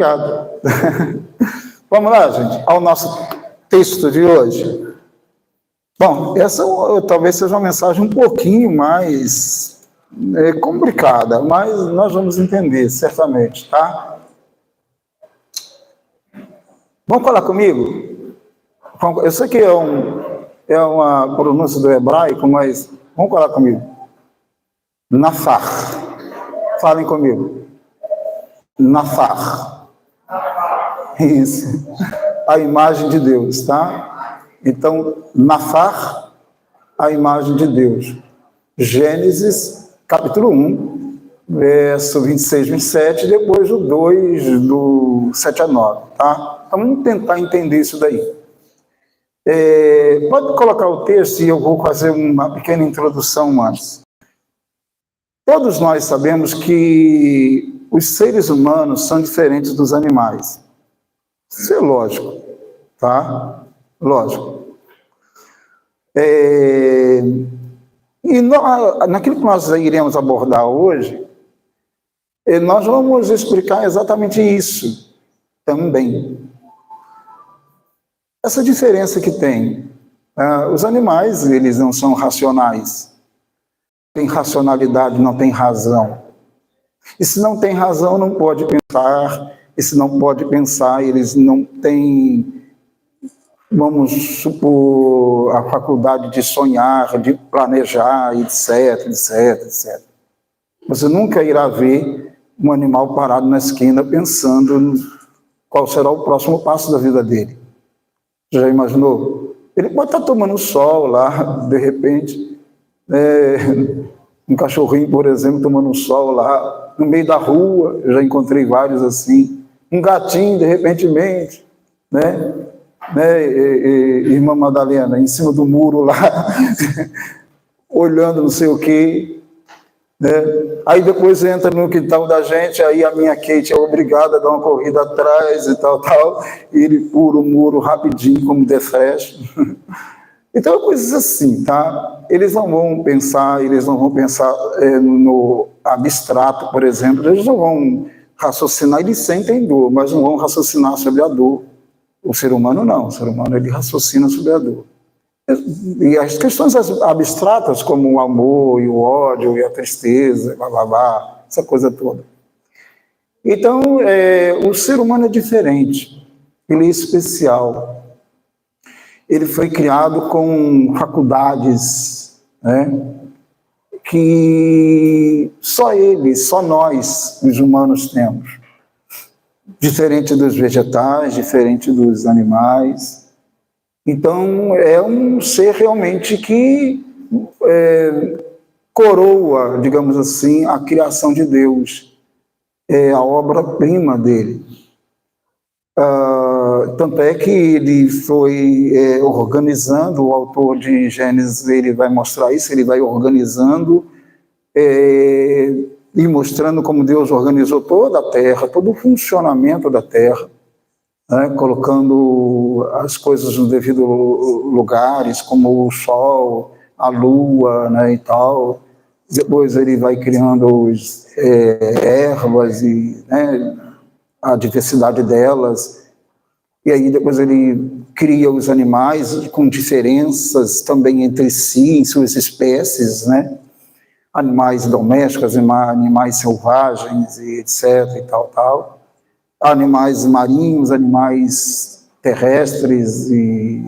Obrigado. Vamos lá, gente, ao nosso texto de hoje. Bom, essa talvez seja uma mensagem um pouquinho mais complicada, mas nós vamos entender, certamente, tá? Vamos falar comigo? Eu sei que é uma pronúncia do hebraico, mas vamos falar comigo. Nafar. Falem comigo. Nafar. Isso. A imagem de Deus, tá? Então, Nafar, a imagem de Deus. Gênesis, capítulo 1, verso 26, 27, depois o 2, do 7 a 9, tá? Então, vamos tentar entender isso daí. Pode colocar o texto e eu vou fazer uma pequena introdução antes. Todos nós sabemos que os seres humanos são diferentes dos animais. Isso é lógico, tá? Lógico. E naquilo que nós iremos abordar hoje, nós vamos explicar exatamente isso também. Essa diferença que tem. Os animais, eles não são racionais. Tem racionalidade, não tem razão. E se não tem razão, não pode pensar. E se não pode pensar, eles não têm, vamos supor, a faculdade de sonhar, de planejar, etc, etc, etc. Você nunca irá ver um animal parado na esquina pensando qual será o próximo passo da vida dele. Já imaginou? Ele pode estar tomando sol lá, de repente, um cachorrinho, por exemplo, tomando sol lá, no meio da rua, eu já encontrei vários assim, um gatinho, de repentemente, irmã Madalena, em cima do muro lá, olhando não sei o quê, Aí depois entra no quintal da gente, aí a minha Kate é obrigada a dar uma corrida atrás e tal, e ele pula o muro rapidinho, como The Flash. Então, coisas assim, tá? Eles não vão pensar no abstrato, por exemplo, eles não vão raciocinar, eles sentem dor, mas não vão raciocinar sobre a dor. O ser humano não, o ser humano ele raciocina sobre a dor. E as questões abstratas, como o amor e o ódio e a tristeza, essa coisa toda. Então, o ser humano é diferente, ele é especial. Ele foi criado com faculdades, que só ele, só nós, os humanos, temos. Diferente dos vegetais, diferente dos animais. Então, é um ser realmente que coroa, digamos assim, a criação de Deus. É a obra-prima dele. Tanto é que ele foi organizando, o autor de Gênesis, ele vai mostrar isso, ele vai organizando e mostrando como Deus organizou toda a terra, todo o funcionamento da terra, colocando as coisas nos devidos lugares, como o sol, a lua, e tal. Depois ele vai criando ervas e a diversidade delas. E aí depois ele cria os animais com diferenças também entre si, em suas espécies, Animais domésticos, animais selvagens, e etc, e tal. Animais marinhos, animais terrestres, e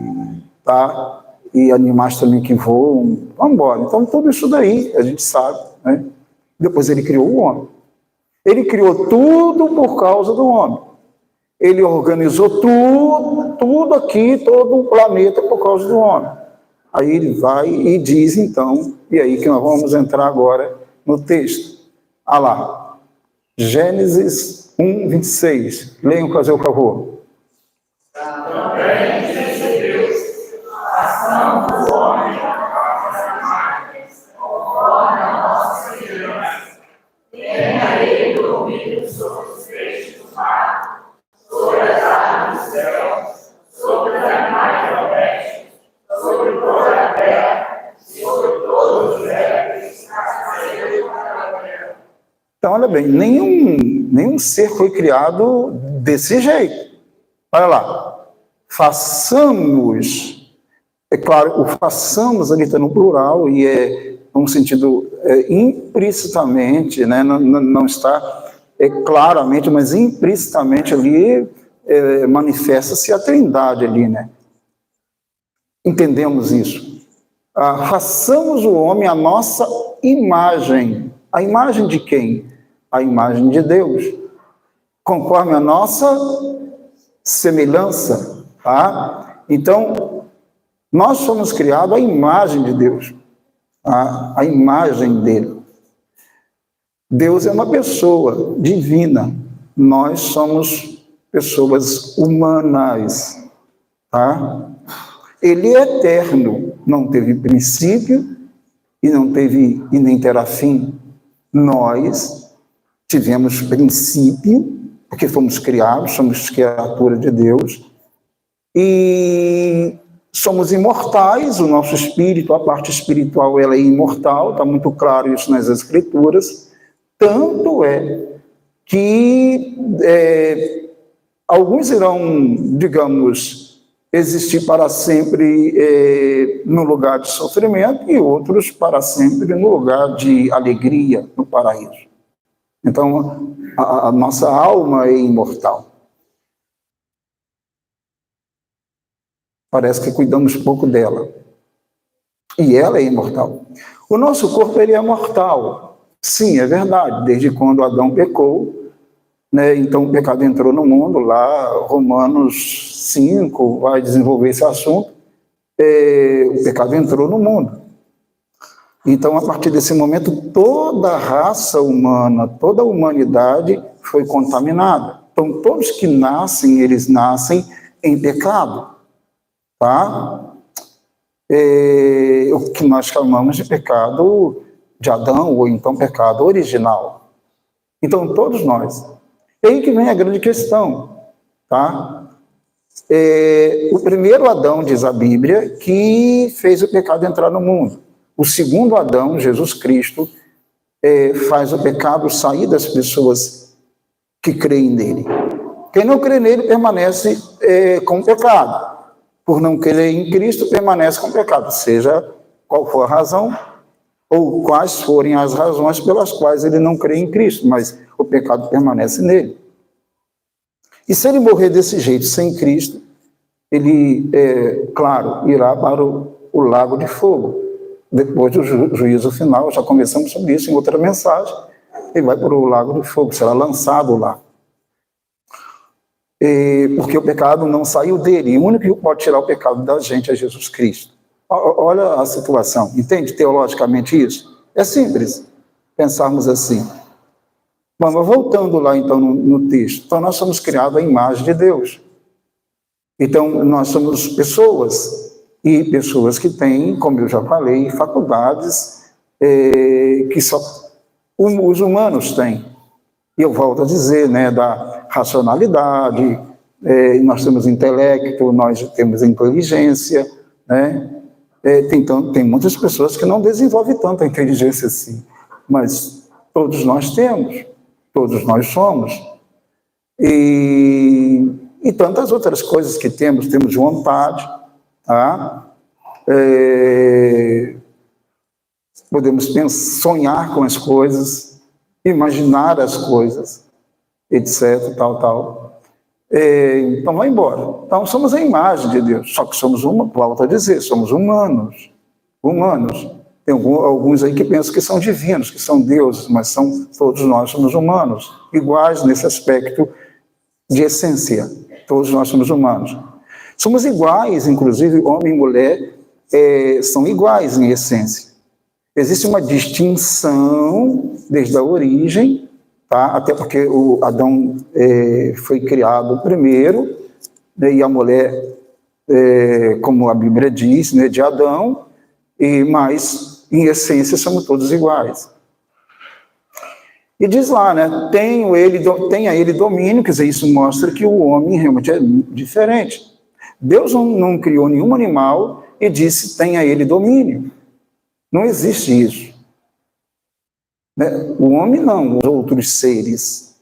animais também que voam. Vamos embora. Então, tudo isso daí a gente sabe. Depois ele criou o homem. Ele criou tudo por causa do homem. Ele organizou tudo aqui, todo o planeta por causa do homem. Aí ele vai e diz, então, e aí que nós vamos entrar agora no texto. Lá, Gênesis 1, 26. Leiam, fazer o favor. Também disse Deus, ação do homem as animais, conforme a nossa semelhança. Tenha ele domínio sobre os peixes do mar, sobre as aves do céu, sobre os animais domésticos, sobre toda a terra, e sobre todos os répteis, então, olha bem, nenhum ser foi criado desse jeito. Olha lá, façamos, é claro, o façamos ali está no plural e é num sentido implicitamente, né, não está claramente, mas implicitamente ali manifesta-se a trindade ali, né? Entendemos isso. Façamos o homem a nossa imagem. A imagem de quem? A imagem de Deus. Conforme a nossa semelhança, tá? Então, nós somos criados à imagem de Deus, tá? A imagem dele. Deus é uma pessoa divina, nós somos pessoas humanas, tá? Ele é eterno, não teve princípio e nem terá fim. Nós tivemos princípio, porque fomos criados, somos criatura de Deus, e somos imortais, o nosso espírito, a parte espiritual, ela é imortal, está muito claro isso nas Escrituras, tanto é que alguns irão, digamos, existir para sempre no lugar de sofrimento e outros para sempre no lugar de alegria, no paraíso. Então, a nossa alma é imortal. Parece que cuidamos pouco dela. E ela é imortal. O nosso corpo, ele é mortal. Sim, é verdade. Desde quando Adão pecou, né, então o pecado entrou no mundo, lá Romanos 5 vai desenvolver esse assunto, o pecado entrou no mundo. Então, a partir desse momento, toda a raça humana, toda a humanidade foi contaminada. Então, todos que nascem, eles nascem em pecado, tá? O que nós chamamos de pecado de Adão, ou então pecado original. Então, todos nós. E aí que vem a grande questão, tá? O primeiro Adão, diz a Bíblia, que fez o pecado entrar no mundo. O segundo Adão, Jesus Cristo, faz o pecado sair das pessoas que creem nele. Quem não crê nele permanece com o pecado. Por não crer em Cristo, permanece com o pecado, seja qual for a razão, ou quais forem as razões pelas quais ele não crê em Cristo, mas o pecado permanece nele. E se ele morrer desse jeito, sem Cristo, ele, claro, irá para o lago de fogo. Depois do juízo final, já conversamos sobre isso em outra mensagem, ele vai para o lago de fogo, será lançado lá. Porque o pecado não saiu dele, e o único que pode tirar o pecado da gente é Jesus Cristo. Olha a situação, entende teologicamente isso? É simples pensarmos assim. Mas voltando lá então no texto, então nós somos criados à imagem de Deus. Então nós somos pessoas, e pessoas que têm, como eu já falei, faculdades que só os humanos têm. E eu volto a dizer, né, da racionalidade, nós temos intelecto, nós temos inteligência, né? Tem muitas pessoas que não desenvolvem tanta inteligência assim, mas todos nós temos, todos nós somos. E tantas outras coisas que temos vontade, tá? Podemos sonhar com as coisas, imaginar as coisas, etc, tal. Então, vai embora. Então, somos a imagem de Deus, só que somos volto a dizer, somos humanos. Tem alguns aí que pensam que são divinos, que são deuses, mas todos nós somos humanos, iguais nesse aspecto de essência. Todos nós somos humanos. Somos iguais, inclusive, homem e mulher são iguais em essência. Existe uma distinção desde a origem, tá? Até porque o Adão foi criado primeiro, né? E a mulher, como a Bíblia diz, né, de Adão, mas em essência somos todos iguais. E diz lá, né, tenha ele domínio, quer dizer, isso mostra que o homem realmente é diferente. Deus não criou nenhum animal e disse, tenha ele domínio. Não existe isso. Né? O homem não, os outros seres.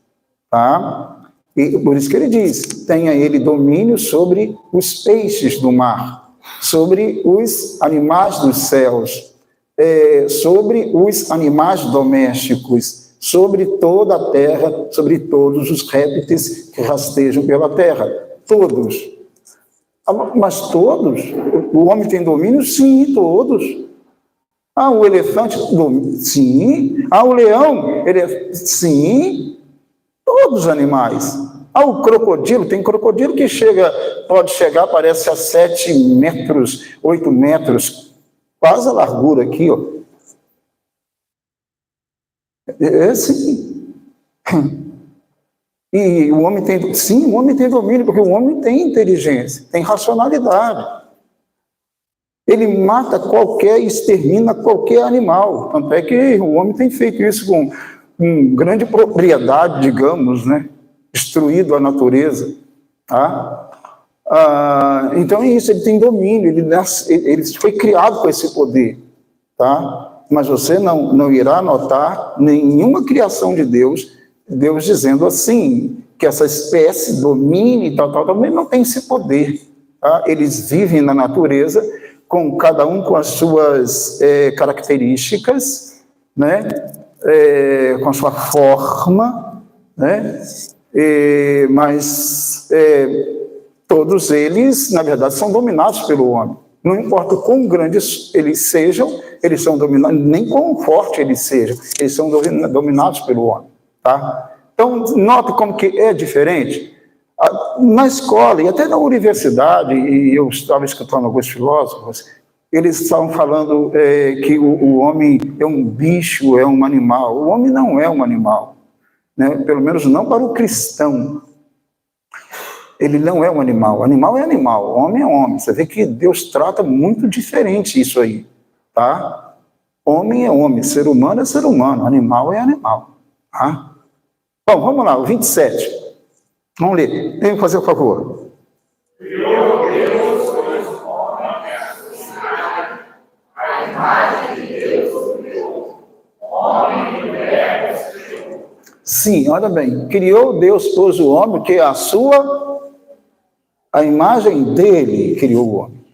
Tá? E por isso que ele diz, tenha ele domínio sobre os peixes do mar, sobre os animais dos céus, sobre os animais domésticos, sobre toda a terra, sobre todos os répteis que rastejam pela terra. Todos. Mas todos? O homem tem domínio? Sim, todos. O elefante? Sim. O leão? Sim. Todos os animais. O crocodilo? Tem crocodilo que pode chegar, parece a 7 metros, 8 metros, quase a largura aqui, ó. Sim. E o homem tem, sim, o homem tem domínio, porque o homem tem inteligência, tem racionalidade. Ele mata extermina qualquer animal. Tanto é que o homem tem feito isso com grande propriedade, digamos, né? Destruído a natureza. Tá? Então é isso, ele tem domínio, ele foi criado com esse poder. Tá? Mas você não irá notar nenhuma criação de Deus dizendo assim, que essa espécie domine e tal, também não tem esse poder. Tá? Eles vivem na natureza, cada um com as suas características, né? Com a sua forma, né? Mas todos eles, na verdade, são dominados pelo homem. Não importa o quão grandes eles sejam, eles são dominados, nem quão fortes eles sejam, eles são dominados pelo homem. Tá? Então, nota como que é diferente. Na escola e até na universidade, e eu estava escutando alguns filósofos, eles estavam falando que o homem é um bicho, é um animal. O homem não é um animal, né? Pelo menos não para o cristão. Ele não é um animal. Animal é animal, homem é homem. Você vê que Deus trata muito diferente isso aí. Tá? Homem é homem, ser humano é ser humano, animal é animal. Tá? Bom, vamos lá, o 27. Vamos ler. Vem fazer o favor. Sim, olha bem. Criou Deus, pôs o homem, que é a imagem dele criou o homem.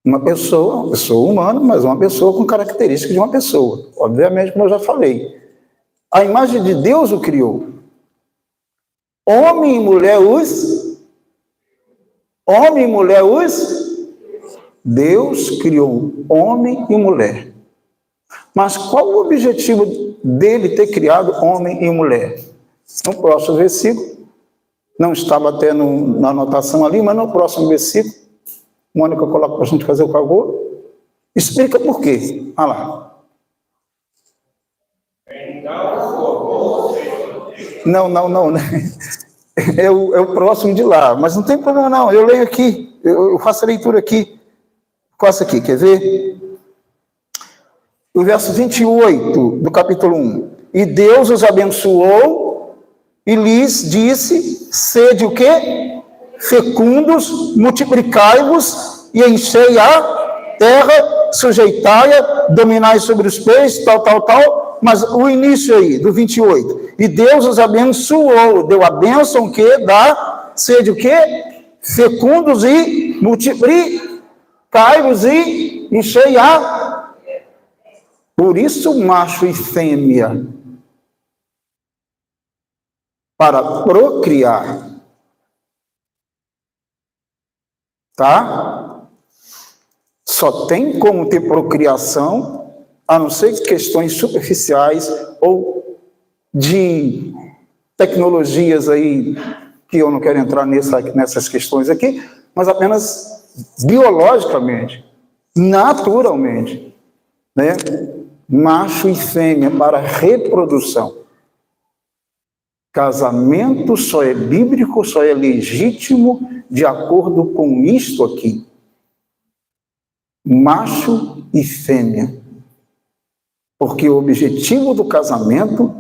Uma pessoa humana, mas uma pessoa com características de uma pessoa. Obviamente, como eu já falei. A imagem de Deus o criou. Homem e mulher Deus criou homem e mulher. Mas qual o objetivo dele ter criado homem e mulher? No próximo versículo, não estava até na anotação ali, mas no próximo versículo, Mônica coloca para a gente fazer o favor, explica por quê. Olha lá. Não. É o próximo de lá, mas não tem problema não, eu leio aqui, eu faço a leitura aqui. Costa aqui, quer ver? O verso 28 do capítulo 1. E Deus os abençoou e lhes disse, sede o quê? Fecundos, multiplicai-vos e enchei a terra, sujeitai-a, dominai sobre os peixes, tal. Mas o início aí, do 28. E Deus os abençoou, deu a bênção que dá, sede o quê? Fecundos e multiplicai-vos e enchei a. Por isso, macho e fêmea, para procriar. Tá? Só tem como ter procriação, a não ser questões superficiais ou de tecnologias aí, que eu não quero entrar nessas questões aqui, mas apenas biologicamente, naturalmente, né? Macho e fêmea para reprodução. Casamento só é bíblico, só é legítimo de acordo com isto aqui. Macho e fêmea. Porque o objetivo do casamento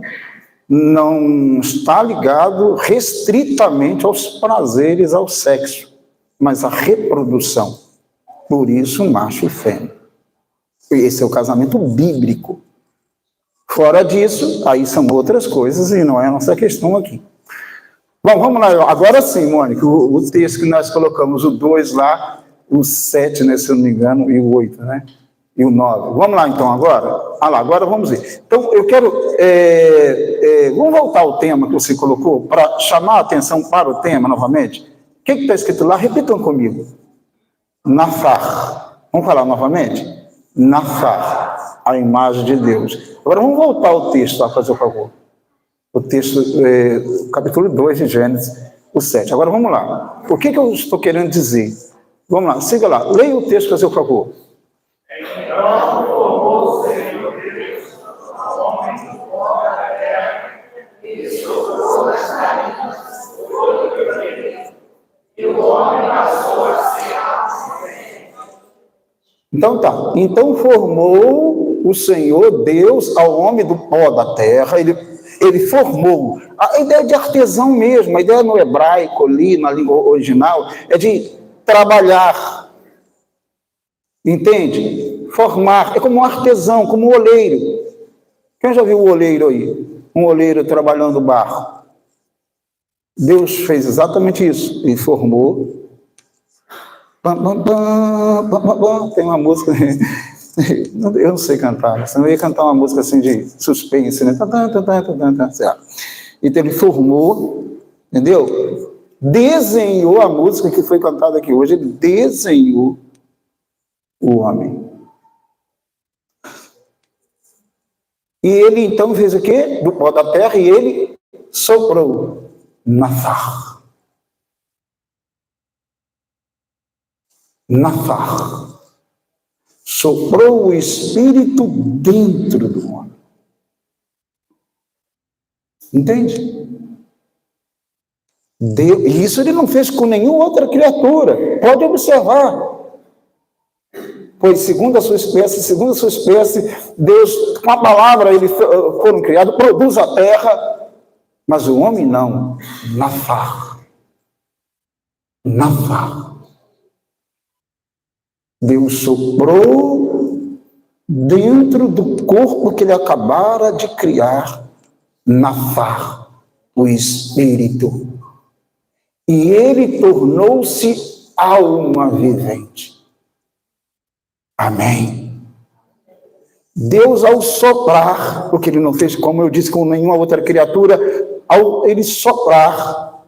não está ligado restritamente aos prazeres, ao sexo, mas à reprodução. Por isso, macho e fêmea. Esse é o casamento bíblico. Fora disso, aí são outras coisas e não é a nossa questão aqui. Bom, vamos lá. Agora sim, Mônica, o texto que nós colocamos, o 2 lá, o 7, né, se eu não me engano, e o 8, né? E o 9. Vamos lá, então, agora? Ah lá, agora vamos ver. Então, eu quero... vamos voltar ao tema que você colocou, para chamar a atenção para o tema, novamente. O que está escrito lá? Repitam comigo. Nafar. Vamos falar novamente? Nafar, a imagem de Deus. Agora, vamos voltar ao texto, lá, fazer o favor. O texto, capítulo 2 de Gênesis, o 7. Agora, vamos lá. O que eu estou querendo dizer? Vamos lá, siga lá. Leia o texto, fazer o favor. Então formou o Senhor Deus o homem do pó da terra, e soprou nas narinas o fôlego dele, e o homem passou a ser alma. Então tá. Então formou o Senhor Deus ao homem do pó da terra, ele formou. A ideia de artesão mesmo, a ideia no hebraico ali, na língua original, é de trabalhar. Entende? Formar. É como um artesão, como um oleiro. Quem já viu o oleiro aí? Um oleiro trabalhando barro. Deus fez exatamente isso. Ele formou. Tem uma música... Eu não sei cantar, senão eu ia cantar uma música assim de suspense, né? Então ele formou, entendeu? Desenhou a música que foi cantada aqui hoje, ele desenhou o homem. E ele então fez o quê? Do pó da terra, e ele soprou. Nafar. Nafar. Soprou o Espírito dentro do homem. Entende? E isso ele não fez com nenhuma outra criatura. Pode observar. Pois, segundo a sua espécie, Deus, com a palavra, eles foram criados, produz a terra, mas o homem não. Nafar. Nafar. Deus soprou dentro do corpo que ele acabara de criar, Nafar, o Espírito. E ele tornou-se alma vivente. Amém. Deus, ao soprar, porque ele não fez, como eu disse, com nenhuma outra criatura, ao ele soprar,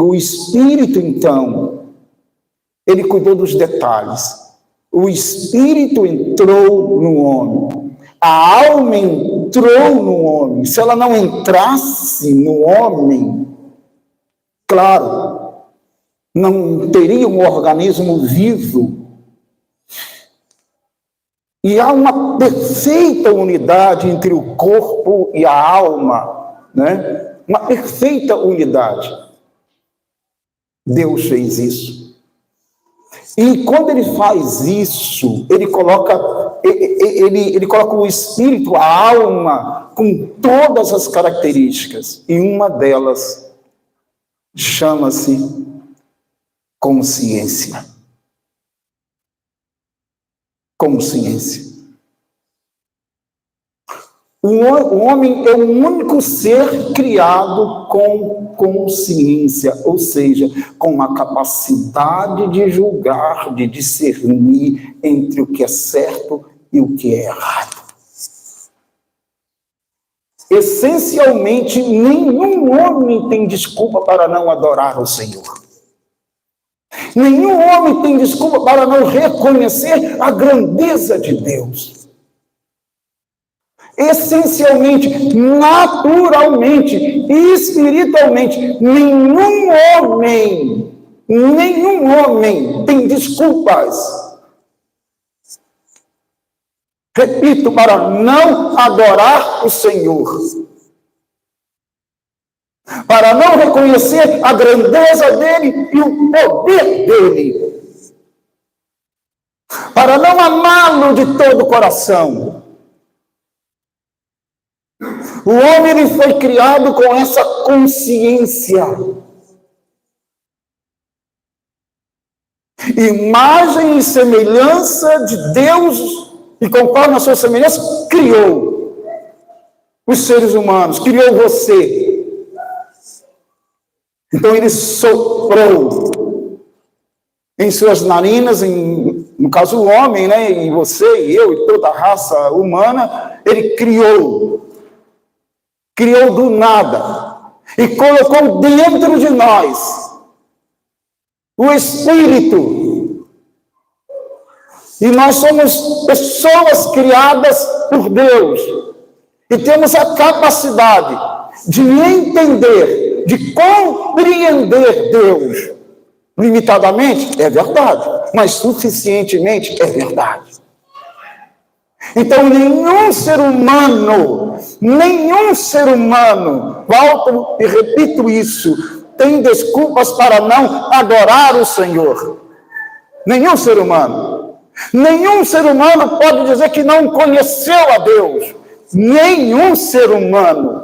o Espírito, então, ele cuidou dos detalhes. O Espírito entrou no homem. A alma entrou no homem. Se ela não entrasse no homem, claro, não teria um organismo vivo. E há uma perfeita unidade entre o corpo e a alma, né? Uma perfeita unidade. Deus fez isso. E quando ele faz isso, ele coloca o espírito, a alma, com todas as características. E uma delas chama-se consciência. Consciência. O homem é o único ser criado com consciência, ou seja, com a capacidade de julgar, de discernir entre o que é certo e o que é errado. Essencialmente, nenhum homem tem desculpa para não adorar o Senhor. Nenhum homem tem desculpa para não reconhecer a grandeza de Deus. Essencialmente, naturalmente, espiritualmente, nenhum homem tem desculpas. Repito, para não adorar o Senhor. Para não reconhecer a grandeza dele e o poder dele. Para não amá-lo de todo o coração. O homem ele foi criado com essa consciência. Imagem e semelhança de Deus, e conforme a sua semelhança, criou os seres humanos, criou você. Então ele soprou em suas narinas, no caso o homem, né, e você e eu e toda a raça humana, ele criou do nada e colocou dentro de nós o Espírito. E nós somos pessoas criadas por Deus e temos a capacidade de entender, de compreender Deus. Limitadamente, é verdade, mas suficientemente é verdade. Então, nenhum ser humano, volto e repito isso, tem desculpas para não adorar o Senhor. Nenhum ser humano pode dizer que não conheceu a Deus. Nenhum ser humano.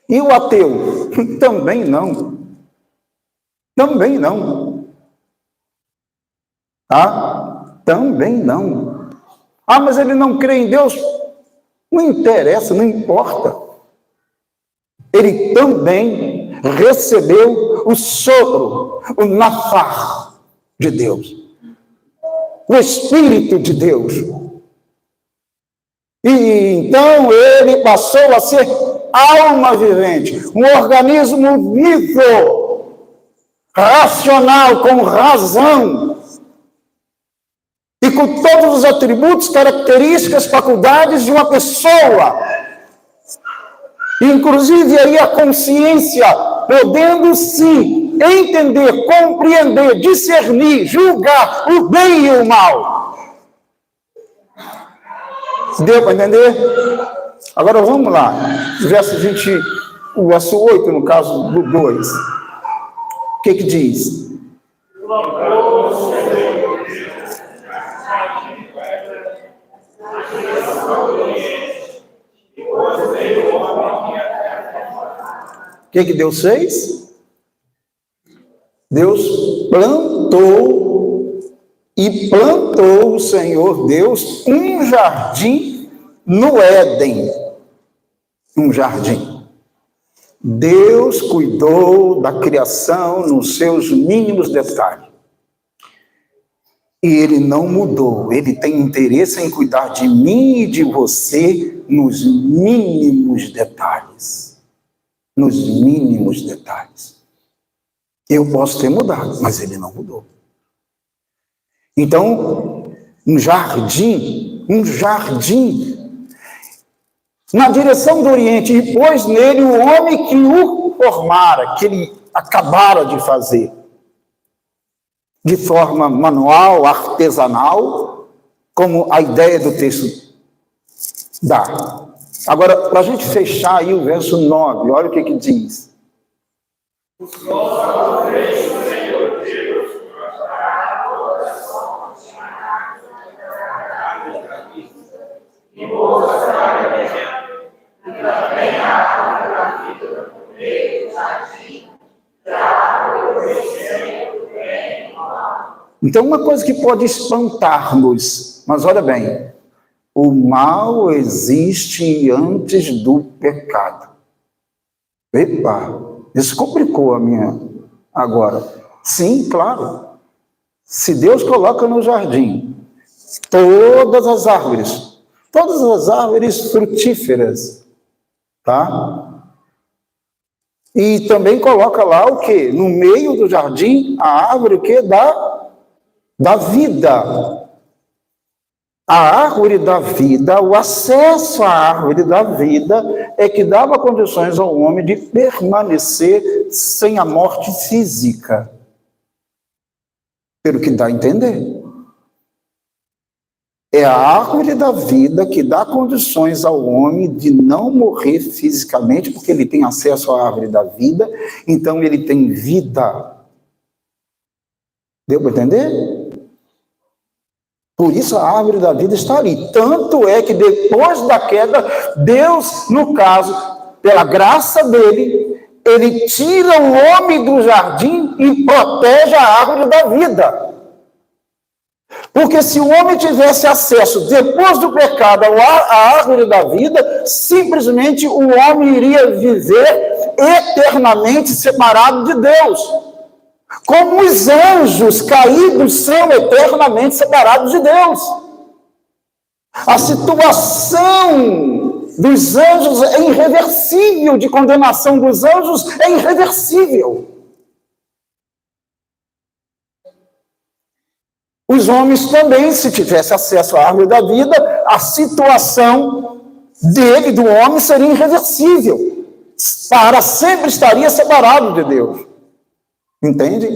E o ateu? Também não. Também não. Também não. Mas ele não crê em Deus? Não interessa, não importa. Ele também recebeu o sopro, o nafar de Deus. O Espírito de Deus. E então ele passou a ser alma vivente, um organismo vivo, racional, com razão, e com todos os atributos, características, faculdades de uma pessoa. Inclusive aí a consciência, podendo sim entender, compreender, discernir, julgar o bem e o mal. Deu para entender? Agora vamos lá. O verso 8, no caso do 2. O que diz? O que Deus fez? Deus plantou o Senhor Deus um jardim no Éden. Um jardim. Deus cuidou da criação nos seus mínimos detalhes. E Ele não mudou. Ele tem interesse em cuidar de mim e de você nos mínimos detalhes. Nos mínimos detalhes. Eu posso ter mudado, mas Ele não mudou. Então, um jardim, na direção do Oriente, e pôs nele o homem que o formara, que ele acabara de fazer, de forma manual, artesanal, como a ideia do texto dá. Agora, para a gente fechar aí o verso 9, olha o que diz. Então, uma coisa que pode espantar-nos, mas olha bem, o mal existe antes do pecado. Epa, isso complicou a minha agora. Sim, claro. Se Deus coloca no jardim todas as árvores frutíferas, tá? E também coloca lá o quê? No meio do jardim, a árvore o quê? Da vida. A árvore da vida, o acesso à árvore da vida é que dava condições ao homem de permanecer sem a morte física. Pelo que dá a entender. É a árvore da vida que dá condições ao homem de não morrer fisicamente, porque ele tem acesso à árvore da vida, então ele tem vida. Deu para entender? Por isso a árvore da vida está ali. Tanto é que depois da queda, Deus, no caso, pela graça dele, ele tira o homem do jardim e protege a árvore da vida. Porque se o homem tivesse acesso, depois do pecado, à árvore da vida, simplesmente o homem iria viver eternamente separado de Deus. Como os anjos caídos são eternamente separados de Deus. A situação dos anjos é irreversível, de condenação dos anjos é irreversível. Os homens também, se tivesse acesso à árvore da vida, a situação dele, do homem, seria irreversível. Para sempre estaria separado de Deus. Entende?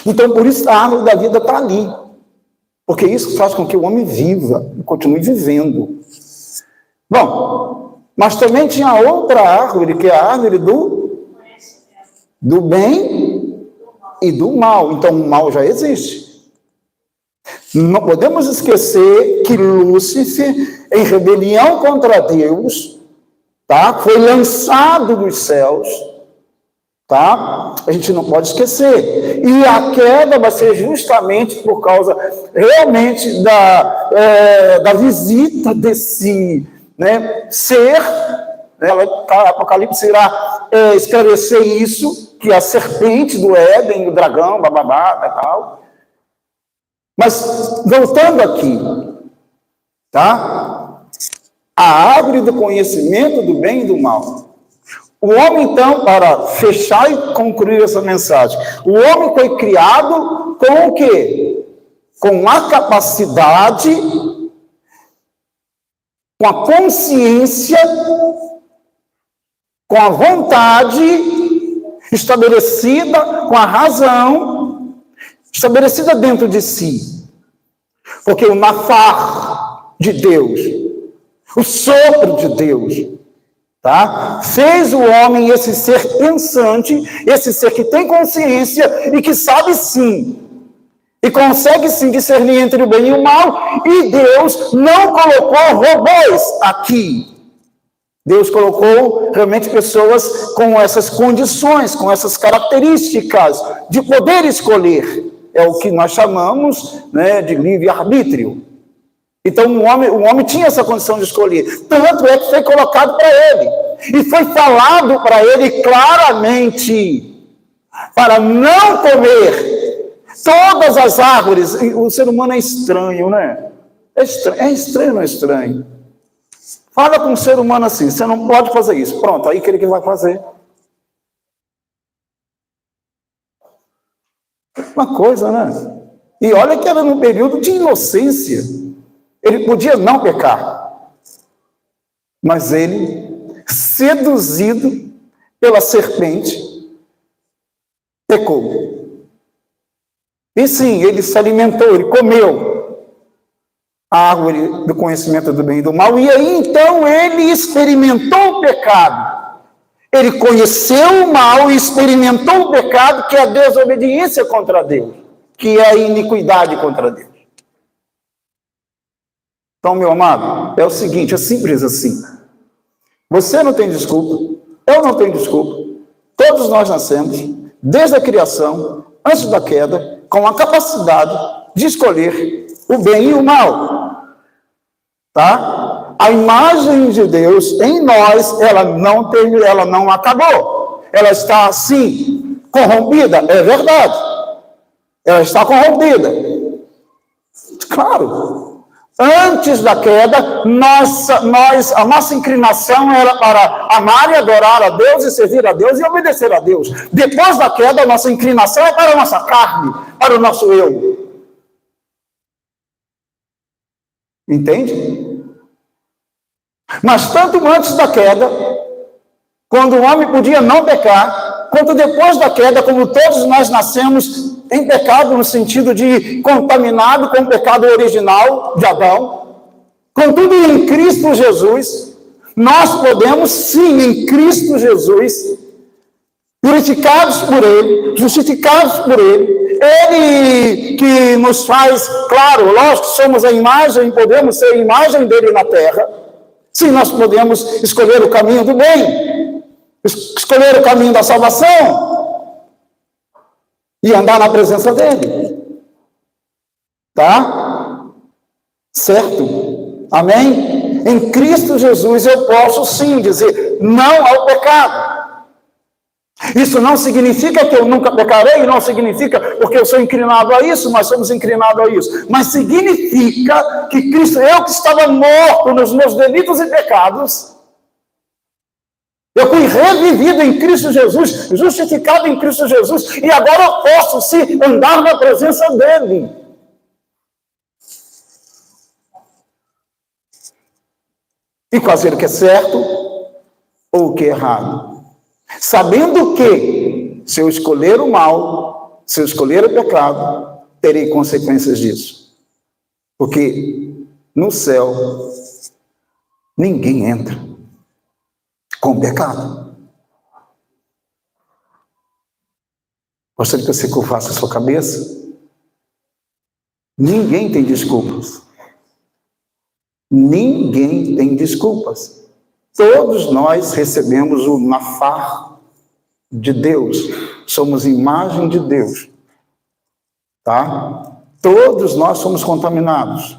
Então, por isso a árvore da vida está ali. Porque isso faz com que o homem viva e continue vivendo. Bom, mas também tinha outra árvore, que é a árvore do bem e do mal. Então, o mal já existe. Não podemos esquecer que Lúcifer, em rebelião contra Deus, tá? Foi lançado dos céus, tá? A gente não pode esquecer. E a queda vai ser justamente por causa, realmente, da visita desse, né, ser, né, Apocalipse irá esclarecer isso, que a serpente do Éden, o dragão, bababá, e tal. Mas, voltando aqui, tá? A árvore do conhecimento do bem e do mal. O homem, então, para fechar e concluir essa mensagem, o homem foi criado com o quê? Com a capacidade, com a consciência, com a vontade estabelecida, com a razão estabelecida dentro de si. Porque o nafar de Deus, o sopro de Deus, tá? Fez o homem esse ser pensante, esse ser que tem consciência e que sabe sim, e consegue sim discernir entre o bem e o mal, e Deus não colocou robôs aqui. Deus colocou realmente pessoas com essas condições, com essas características de poder escolher. É o que nós chamamos, né, de livre-arbítrio. Então, o homem tinha essa condição de escolher. Tanto é que foi colocado para ele. E foi falado para ele claramente, para não comer todas as árvores. O ser humano é estranho, né? É estranho, não é estranho? Fala com um ser humano assim, você não pode fazer isso. Pronto, aí que ele vai fazer. Uma coisa, né? E olha que era num período de inocência. Ele podia não pecar. Mas ele, seduzido pela serpente, pecou. E sim, ele se alimentou, ele comeu a árvore do conhecimento do bem e do mal, e aí então ele experimentou o pecado. Ele conheceu o mal e experimentou o pecado, que é a desobediência contra Deus, que é a iniquidade contra Deus. Então, meu amado, é o seguinte, é simples assim. Você não tem desculpa, eu não tenho desculpa. Todos nós nascemos, desde a criação, antes da queda, com a capacidade de escolher o bem e o mal. Tá? A imagem de Deus em nós, ela não acabou. Ela está assim, corrompida, é verdade. Ela está corrompida. Claro. Antes da queda, a nossa inclinação era para amar e adorar a Deus e servir a Deus e obedecer a Deus. Depois da queda, a nossa inclinação é para a nossa carne, para o nosso eu. Entende? Mas tanto antes da queda, quando o homem podia não pecar, quanto depois da queda, como todos nós nascemos em pecado, no sentido de contaminado com o pecado original de Adão, contudo em Cristo Jesus, nós podemos sim, em Cristo Jesus, purificados por Ele, justificados por Ele, Ele que nos faz, claro, lógico, somos a imagem, podemos ser a imagem dele na terra. Sim, nós podemos escolher o caminho do bem, escolher o caminho da salvação e andar na presença dele. Tá? Certo? Amém? Em Cristo Jesus eu posso sim dizer não ao pecado. Isso não significa que eu nunca pecarei, não significa porque eu sou inclinado a isso, nós somos inclinados a isso, mas significa que Cristo, eu que estava morto nos meus delitos e pecados, eu fui revivido em Cristo Jesus, justificado em Cristo Jesus, e agora eu posso sim andar na presença dele. E fazer o que é certo ou o que é errado. Sabendo que, se eu escolher o mal, se eu escolher o pecado, terei consequências disso. Porque no céu, ninguém entra com pecado. Gostaria que você curvasse a sua cabeça. Ninguém tem desculpas. Ninguém tem desculpas. Todos nós recebemos o nafar de Deus. Somos imagem de Deus. Tá? Todos nós somos contaminados.